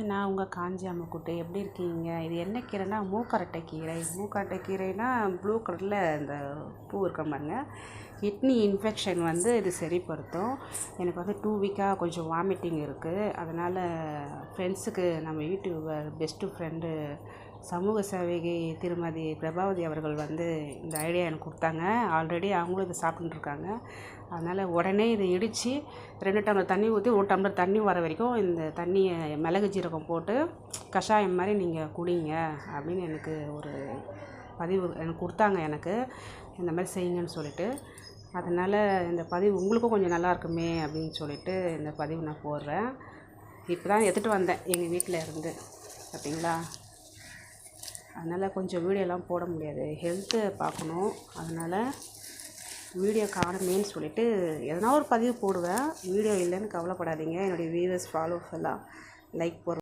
நான் உங்கள் காஞ்சி அம்முக்குட்டி எப்படி இருக்கீங்க? இது என்ன கீரைனா மூக்கரட்டை கீரை. மூக்கரட்டை கீரைனா ப்ளூ கலரில் இந்த பூ இருக்க பாருங்க. கிட்னி இன்ஃபெக்ஷன் வந்து இது சரிப்படுத்தும். எனக்கு வந்து 2 வீக்காக கொஞ்சம் வாமிட்டிங் இருக்குது. அதனால் ஃப்ரெண்ட்ஸுக்கு நம்ம யூடியூபர் பெஸ்ட்டு ஃப்ரெண்டு சமூக சேவகி திருமதி பிரபாவதி அவர்கள் வந்து இந்த ஐடியா எனக்கு கொடுத்தாங்க. ஆல்ரெடி அவங்களும் இதை சாப்பிட்டுருக்காங்க. அதனால் உடனே இதை இடித்து 2 டம்ளர் தண்ணி ஊற்றி 1 டம்ளர் தண்ணி வர வரைக்கும் இந்த தண்ணியை மிளகு ஜீரகம் போட்டு கஷாயம் மாதிரி நீங்கள் குடிங்க அப்படின்னு எனக்கு ஒரு பதிவு எனக்கு கொடுத்தாங்க. எனக்கு இந்த மாதிரி செய்யுங்கன்னு சொல்லிட்டு, அதனால் இந்த பதிவு உங்களுக்கும் கொஞ்சம் நல்லா இருக்குமே அப்படின்னு சொல்லிட்டு இந்த பதிவு நான் போடுறேன். இப்போ தான் எடுத்துகிட்டு வந்தேன் எங்கள் வீட்டில் இருந்து, பார்த்தீங்களா? அதனால் கொஞ்சம் வீடியோலாம் போட முடியாது, ஹெல்த்து பார்க்கணும். அதனால் வீடியோ காணுமேன்னு சொல்லிட்டு எதனா ஒரு பதிவு போடுவேன். வீடியோ இல்லைன்னு கவலைப்படாதீங்க. என்னுடைய வியூவர்ஸ் ஃபாலோவர்ஸ் எல்லாம் லைக் போடுறேன்.